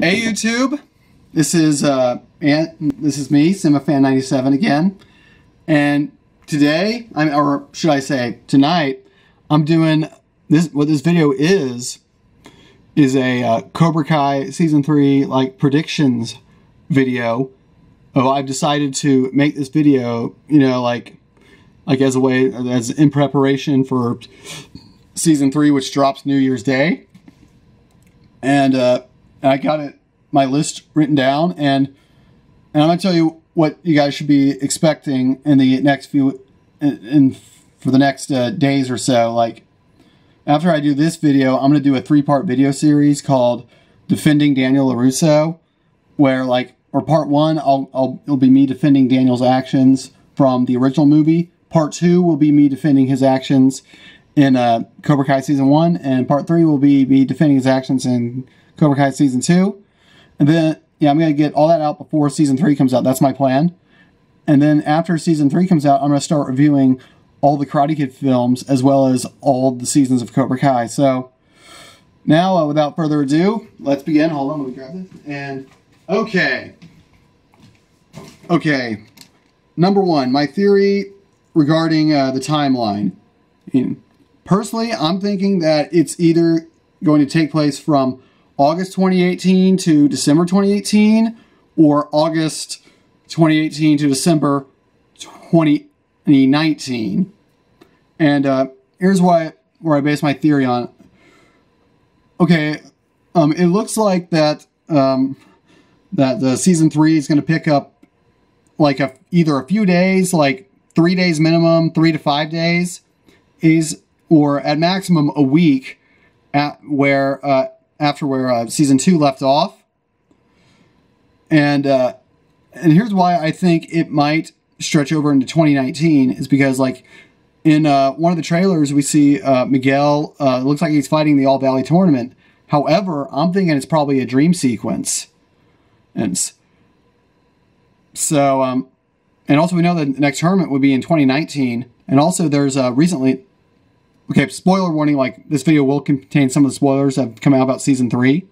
Hey YouTube, this is me, SimaFan97 again, and today, or should I say tonight, I'm doing this. What this video is a Cobra Kai season 3 predictions video. Oh, I've decided to make this video, like as a way, as in preparation for season 3, which drops New Year's Day, and I got my list written down, and I'm gonna tell you what you guys should be expecting in the next for the next days or so. Like, after I do this video, I'm gonna do a 3-part video series called "Defending Daniel LaRusso," where or part 1, it'll be me defending Daniel's actions from the original movie. Part 2 will be me defending his actions in Cobra Kai season 1, and part 3 will be me defending his actions in Cobra Kai season 2. And then, I'm going to get all that out before season 3 comes out. That's my plan. And then after season 3 comes out, I'm going to start reviewing all the Karate Kid films, as well as all the seasons of Cobra Kai. So, now, without further ado, let's begin. Hold on, let me grab this. And, okay. Number 1, my theory regarding the timeline. Personally, I'm thinking that it's either going to take place from August 2018 to December 2018, or August 2018 to December 2019. And here's where I base my theory on. Okay, it looks like that that the season 3 is going to pick up either a few days, 3 days minimum, 3 to 5 days, or at maximum a week, after where season 2 left off. And here's why I think it might stretch over into 2019, is because in one of the trailers we see Miguel, it looks like he's fighting the All Valley tournament. However, I'm thinking it's probably a dream sequence. And so, and also we know that the next tournament would be in 2019. And also there's recently, okay, spoiler warning, this video will contain some of the spoilers that have come out about season 3.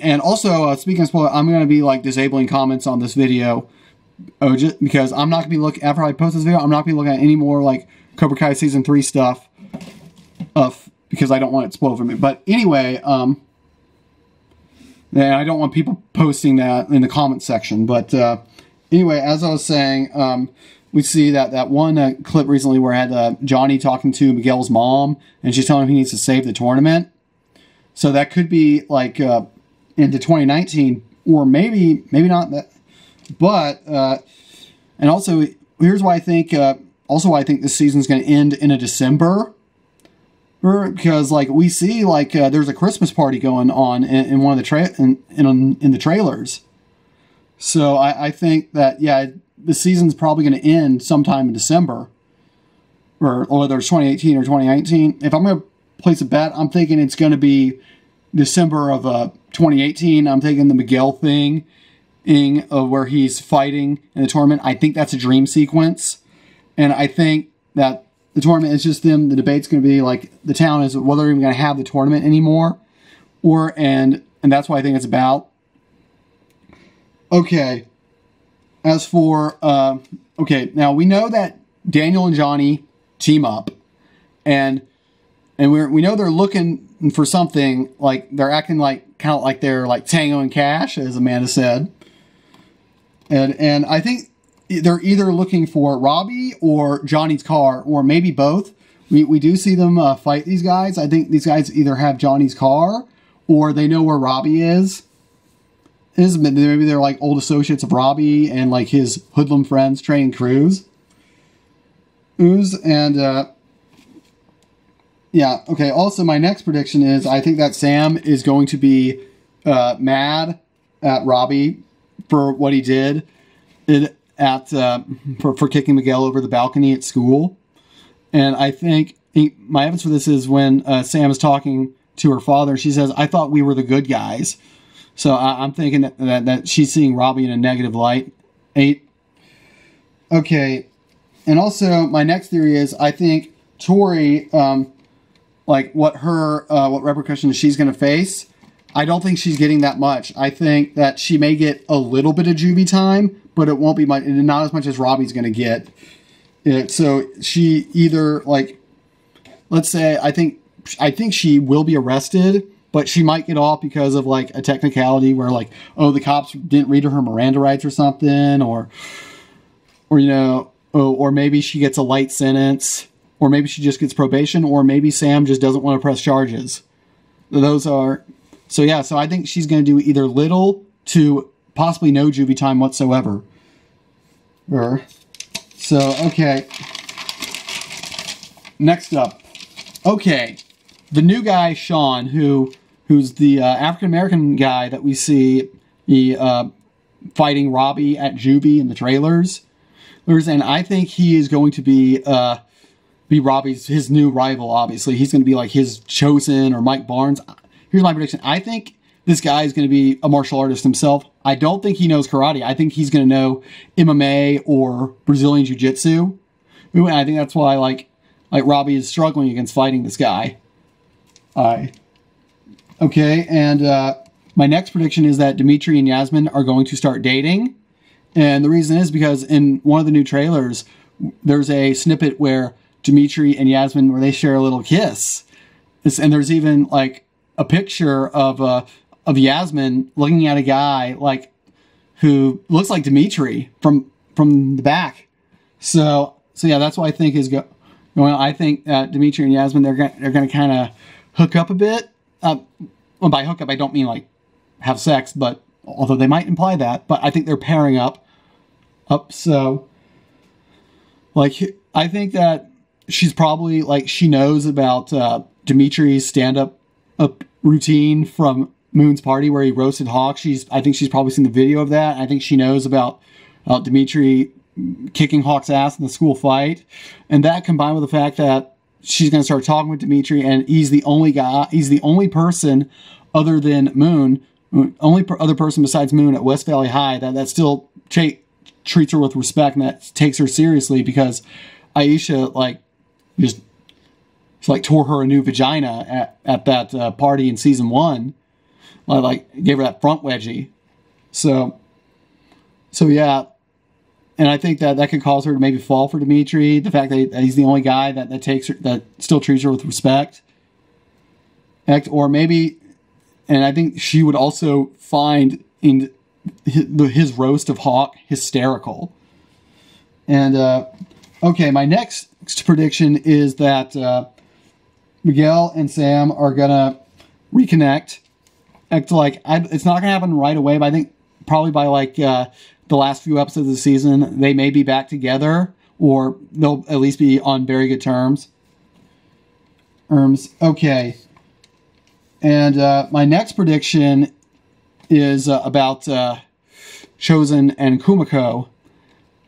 And also, speaking of spoilers, I'm going to be disabling comments on this video, just because I'm not going to be after I post this video, I'm not going to be looking at any more Cobra Kai season 3 stuff, because I don't want it spoiled for me. But anyway, and I don't want people posting that in the comment section. But anyway, as I was saying, we see that one clip recently where I had Johnny talking to Miguel's mom, and she's telling him he needs to save the tournament. So that could be into 2019, or maybe not that. But and also, here's why I think why I think this season's going to end in a December, because we see there's a Christmas party going on in one of the in the trailers. So I think that the season's probably going to end sometime in December, or whether it's 2018 or 2019. If I'm going to place a bet, I'm thinking it's going to be December of 2018. I'm taking the Miguel thing where he's fighting in the tournament. I think that's a dream sequence, and I think that the tournament is just them. The debate's going to be the town is whether they're even going to have the tournament anymore, and that's what I think it's about. Okay. As for, okay, now we know that Daniel and Johnny team up, and we know they're looking for something, they're acting kind of like they're Tango and Cash, as Amanda said, and I think they're either looking for Robbie or Johnny's car, or maybe both. We do see them fight these guys. I think these guys either have Johnny's car, or they know where Robbie is. Maybe they're old associates of Robbie and his hoodlum friends, Trey and Cruz. And yeah, okay. Also, my next prediction is I think that Sam is going to be mad at Robbie for what he did for kicking Miguel over the balcony at school. And I think my evidence for this is when Sam is talking to her father, she says, "I thought we were the good guys." So I'm thinking that she's seeing Robbie in a negative light. 8. Okay. And also, my next theory is I think Tori, what repercussions she's going to face. I don't think she's getting that much. I think that she may get a little bit of Juby time, but it won't be much, not as much as Robbie's going to get. So she either, like, let's say, I think she will be arrested, but she might get off because of, like, a technicality where, like, oh, the cops didn't read her Miranda rights or something, or you know, or maybe she gets a light sentence, or maybe she just gets probation, or maybe Sam just doesn't want to press charges. Those are, so yeah, so I think she's going to do either little to possibly no Juby time whatsoever. So, okay. Next up. Okay. The new guy, Sean, who's the African-American guy that we see fighting Robbie at Juby in the trailers. And I think he is going to be Robbie's, his new rival, obviously. He's going to be like his Chosen or Mike Barnes. Here's my prediction. I think this guy is going to be a martial artist himself. I don't think he knows karate. I think he's going to know MMA or Brazilian Jiu-Jitsu. And I think that's why, like Robbie is struggling against fighting this guy. Okay, and my next prediction is that Dimitri and Yasmin are going to start dating. And the reason is because in one of the new trailers, there's a snippet where Dimitri and Yasmin, where they share a little kiss. And there's even, like, a picture of Yasmin looking at a guy, like, who looks like Dimitri from the back. So yeah, that's what I think is going on. I think Dimitri and Yasmin, they're going to kind of hook up a bit. Well, by hook up, I don't mean, like, have sex, but although they might imply that, but I think they're pairing up. So, like, I think that she's probably, like, she knows about Dimitri's stand-up routine from Moon's party where he roasted Hawk. I think she's probably seen the video of that. I think she knows about Dimitri kicking Hawk's ass in the school fight. And that combined with the fact that she's going to start talking with Dimitri, and he's the only person other than Moon, other person besides Moon at West Valley High that still treats her with respect and that takes her seriously, because Aisha, like, just tore her a new vagina at that party in season 1. Like, gave her that front wedgie. So yeah. And I think that could cause her to maybe fall for Dimitri. The fact that he's the only guy that takes her, that still treats her with respect. Or maybe, and I think she would also find in his roast of Hawk hysterical. And, okay, my next prediction is that Miguel and Sam are going to reconnect. It's not going to happen right away, but I think probably by, like, the last few episodes of the season, they may be back together, or they'll at least be on very good terms. Okay. And my next prediction is about Chosen and Kumiko.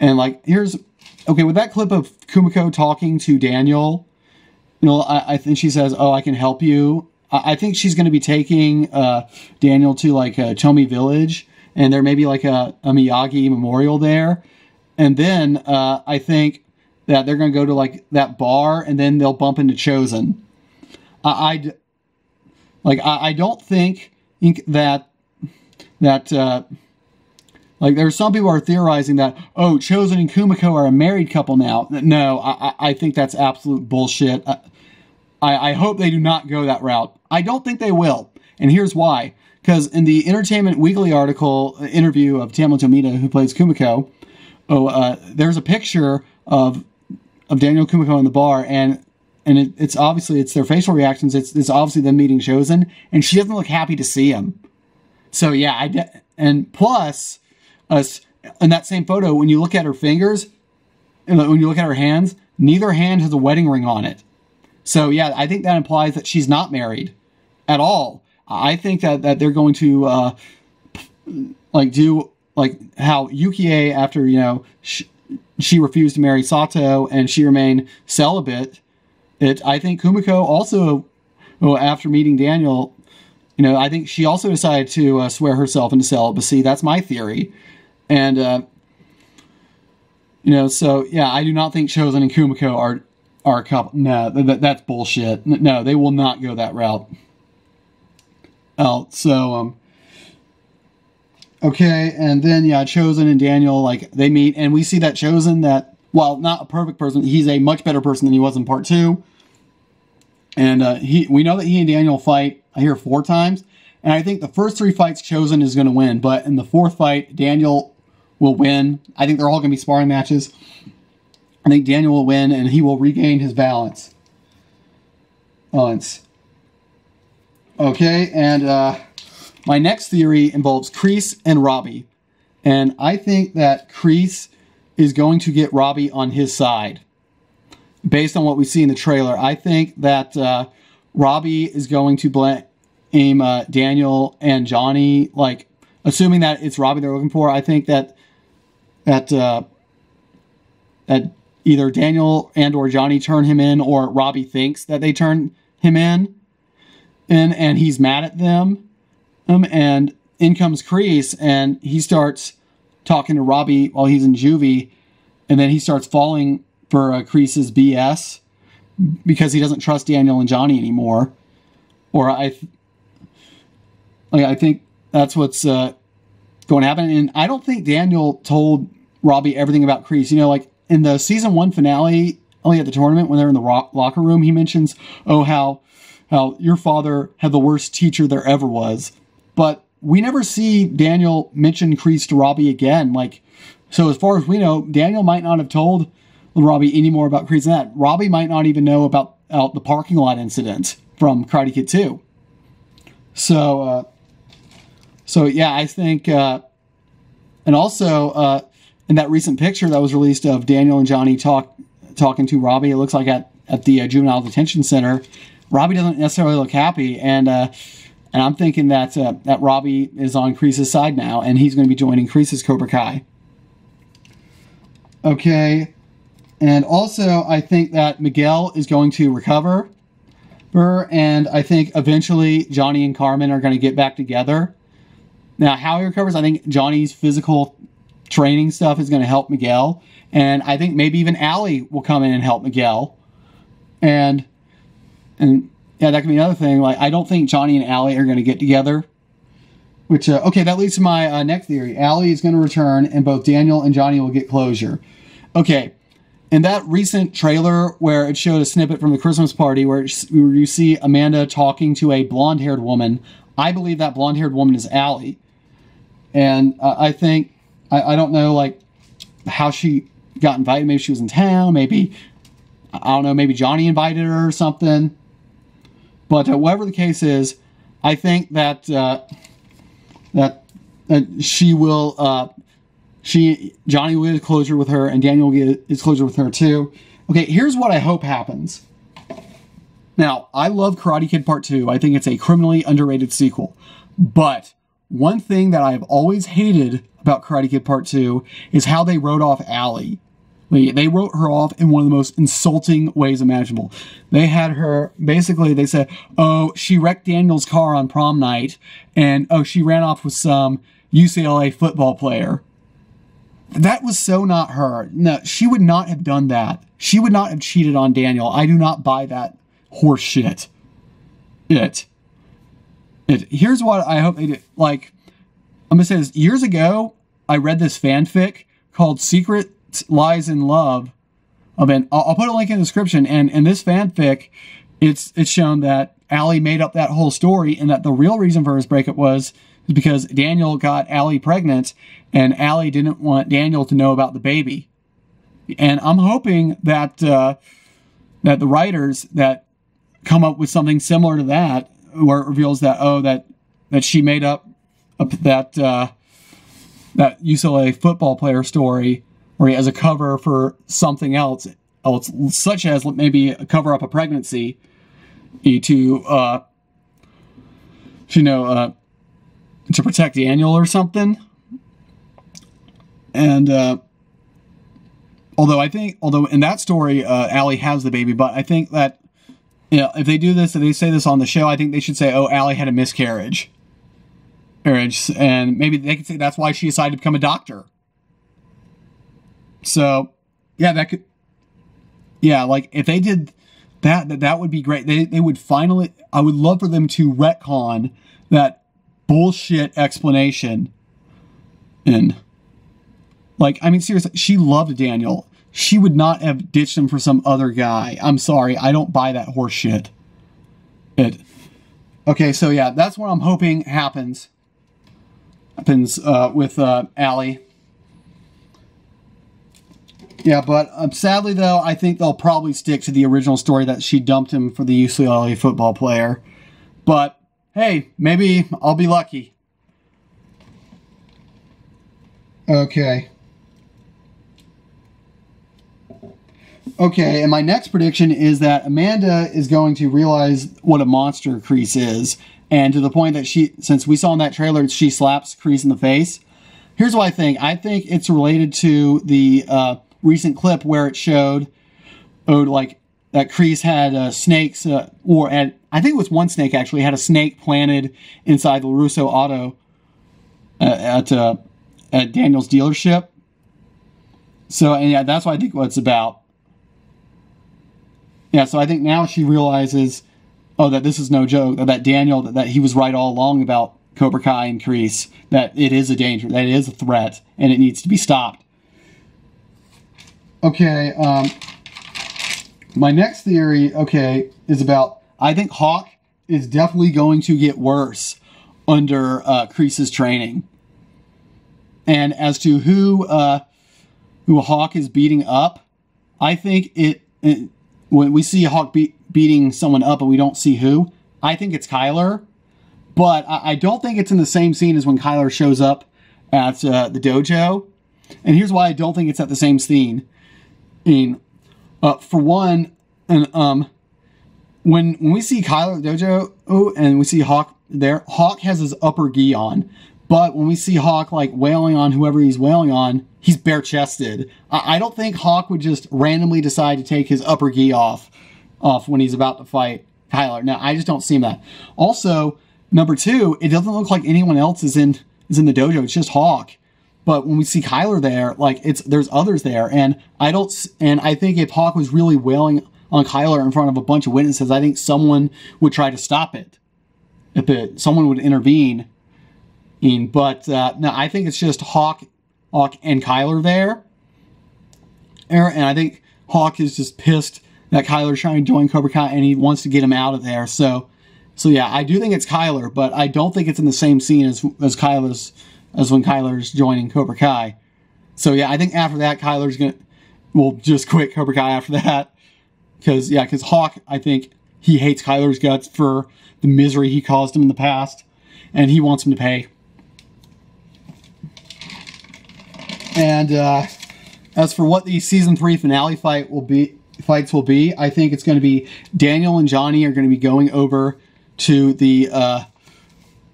And, like, with that clip of Kumiko talking to Daniel, you know, I think she says, "Oh, I can help you." I think she's going to be taking Daniel to, like, Tomi Village, and there may be, like, a Miyagi memorial there. And then I think that they're going to go to, like, that bar, and then they'll bump into Chosen. I don't think that like, there's some people are theorizing that, oh, Chosen and Kumiko are a married couple now. No, I think that's absolute bullshit. I hope they do not go that route. I don't think they will. And here's why. Because in the Entertainment Weekly interview of Tamla Tomita, who plays Kumiko, there's a picture of Daniel and Kumiko in the bar, and it's obviously, it's their facial reactions. It's obviously them meeting Chosen, and she doesn't look happy to see him. So yeah, and plus, in that same photo, when you look at her fingers, and when you look at her hands, neither hand has a wedding ring on it. So yeah, I think that implies that she's not married at all. I think that they're going to do like how Yukie, after, you know, she refused to marry Sato and she remained celibate. I think Kumiko also, after meeting Daniel, you know, I think she also decided to swear herself into celibacy. That's my theory. And, you know, so yeah, I do not think Chosen and Kumiko are a couple. No, that's bullshit. No, they will not go that route. out. So, okay, and then, yeah, Chosen and Daniel, like, they meet, and we see that Chosen, that, while not a perfect person, he's a much better person than he was in part 2. And we know that he and Daniel fight, I hear, 4 times. And I think the first 3 fights, Chosen is going to win. But in the 4th fight, Daniel will win. I think they're all going to be sparring matches. I think Daniel will win, and he will regain his balance. Okay, and my next theory involves Kreese and Robbie. And I think that Kreese is going to get Robbie on his side. Based on what we see in the trailer, I think that Robbie is going to blame Daniel and Johnny, like, assuming that it's Robbie they're looking for. I think that either Daniel and or Johnny turn him in, or Robbie thinks that they turn him in, and he's mad at them. And in comes Kreese, and he starts talking to Robbie while he's in juvie, and then he starts falling for Kreese's BS because he doesn't trust Daniel and Johnny anymore. Or I think that's what's going to happen. And I don't think Daniel told Robbie everything about Kreese. You know, like in the season 1 finale, only at the tournament when they're in the locker room, he mentions, how your father had the worst teacher there ever was. But we never see Daniel mention Kreese to Robbie again. Like, so as far as we know, Daniel might not have told Robbie any more about Kreese than that. Robbie might not even know about the parking lot incident from Karate Kid 2. So yeah, I think, and also in that recent picture that was released of Daniel and Johnny talking to Robbie, it looks like at the juvenile detention center, Robbie doesn't necessarily look happy, and I'm thinking that Robbie is on Kreese's side now, and he's going to be joining Kreese's Cobra Kai. Okay, and also I think that Miguel is going to recover, and I think eventually Johnny and Carmen are going to get back together. Now, how he recovers, I think Johnny's physical training stuff is going to help Miguel, and I think maybe even Allie will come in and help Miguel, and yeah, that could be another thing. Like, I don't think Johnny and Allie are going to get together. Which, okay, that leads to my next theory. Allie is going to return, and both Daniel and Johnny will get closure. Okay, in that recent trailer where it showed a snippet from the Christmas party where you see Amanda talking to a blonde-haired woman, I believe that blonde-haired woman is Allie. And I think, I don't know, like, how she got invited. Maybe she was in town. Maybe, I don't know, maybe Johnny invited her or something. But whatever the case is, I think that she will, Johnny will get closure with her, and Daniel will get his closure with her too. Okay, here's what I hope happens. Now, I love Karate Kid Part 2. I think it's a criminally underrated sequel. But one thing that I've always hated about Karate Kid Part 2 is how they wrote off Allie. They wrote her off in one of the most insulting ways imaginable. They had her, basically, they said, oh, she wrecked Daniel's car on prom night, and oh, she ran off with some UCLA football player. That was so not her. No, she would not have done that. She would not have cheated on Daniel. I do not buy that horse shit. Here's what I hope they do. Like, I'm going to say this. Years ago, I read this fanfic called Secret Lies in Love. I'll put a link in the description. And in this fanfic, it's shown that Allie made up that whole story, and that the real reason for his breakup was because Daniel got Allie pregnant, and Allie didn't want Daniel to know about the baby. And I'm hoping that that the writers that come up with something similar to that, where it reveals that that she made up that UCLA football player story, or as a cover for something else, such as maybe cover up a pregnancy to protect Daniel or something. And although in that story Allie has the baby, but I think that, if they do this, if they say this on the show, I think they should say, oh, Allie had a miscarriage. And maybe they could say that's why she decided to become a doctor. So, yeah, that could... Yeah, like, if they did That would be great. They would finally, I would love for them to retcon that bullshit explanation. And, like, I mean, seriously, she loved Daniel. She would not have ditched him for some other guy. I'm sorry, I don't buy that horse shit. Okay, so yeah, that's what I'm hoping happens. With Allie. Yeah, but sadly though, I think they'll probably stick to the original story that she dumped him for the UCLA football player. But hey, maybe I'll be lucky. Okay. Okay, and my next prediction is that Amanda is going to realize what a monster Kreese is. And to the point that since we saw in that trailer, she slaps Kreese in the face. Here's what I think. I think it's related to the recent clip where it showed, like, that Kreese had snakes, I think it was one snake actually, had a snake planted inside the LaRusso auto at Daniel's dealership. So, and yeah, that's what I think what it's about. Yeah, so I think now she realizes, oh, that this is no joke, that Daniel, that he was right all along about Cobra Kai and Kreese, that it is a danger, that it is a threat, and it needs to be stopped. Okay, my next theory, is about, I think Hawk is definitely going to get worse under Kreese's training. And as to who Hawk is beating up, I think when we see Hawk beating someone up and we don't see who, I think it's Kyler. But I don't think it's in the same scene as when Kyler shows up at the dojo. And here's why I don't think it's at the same scene. For one, and when we see Kyler at the dojo and we see Hawk there, Hawk has his upper gi on. But when we see Hawk like wailing on whoever he's wailing on, he's bare-chested. I don't think Hawk would just randomly decide to take his upper gi off when he's about to fight Kyler. Now, I just don't see that. Also, number two, it doesn't look like anyone else is in the dojo. It's just Hawk. But when we see Kyler there, like there's others there, and I think if Hawk was really wailing on Kyler in front of a bunch of witnesses, I think someone would try to stop it. Someone would intervene. But no, I think it's just Hawk and Kyler there. And I think Hawk is just pissed that Kyler's trying to join Cobra Kai and he wants to get him out of there. So yeah, I do think it's Kyler, but I don't think it's in the same scene as when Kyler's joining Cobra Kai. So yeah, I think after that, will just quit Cobra Kai after that. Because Hawk, I think he hates Kyler's guts for the misery he caused him in the past, and he wants him to pay. And as for what the season 3 finale fights will be, I think it's going to be Daniel and Johnny are going to be going over to the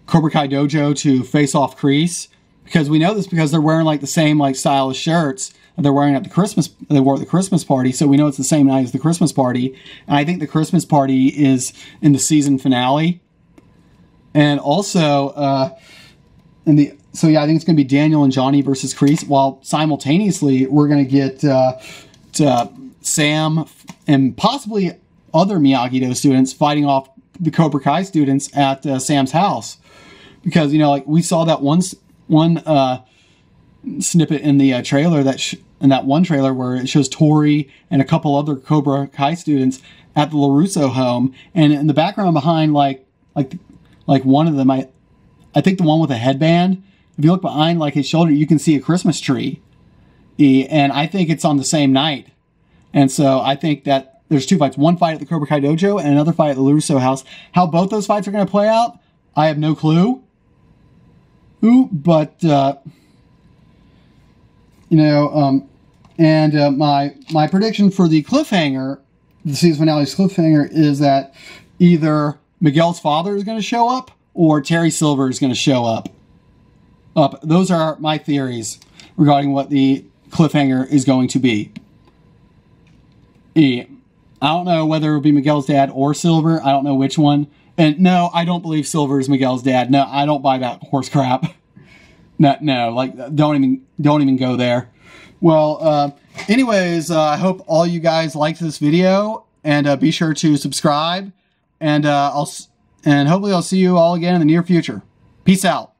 Cobra Kai dojo to face off Kreese, because we know this because they're wearing like the same like stylish shirts they're wearing at they wore at the Christmas party, so we know it's the same night as the Christmas party. And I think the Christmas party is in the season finale. And also so yeah, I think it's going to be Daniel and Johnny versus Kreese, while simultaneously we're going to get Sam and possibly other Miyagi-Do students fighting off the Cobra Kai students at Sam's house. Because, like we saw that one snippet in the trailer, in that one trailer where it shows Tori and a couple other Cobra Kai students at the LaRusso home. And in the background behind, like one of them, I think the one with a headband, if you look behind like his shoulder, you can see a Christmas tree. And I think it's on the same night. And so I think that there's two fights. One fight at the Cobra Kai dojo and another fight at the LaRusso house. How both those fights are going to play out, I have no clue. But, my prediction for the cliffhanger, the season finale's cliffhanger, is that either Miguel's father is going to show up or Terry Silver is going to show up. Those are my theories regarding what the cliffhanger is going to be. I don't know whether it will be Miguel's dad or Silver. I don't know which one. And no, I don't believe Silver is Miguel's dad. No, I don't buy that horse crap. No, like don't even go there. Well, anyways, I hope all you guys liked this video, and be sure to subscribe. And hopefully I'll see you all again in the near future. Peace out.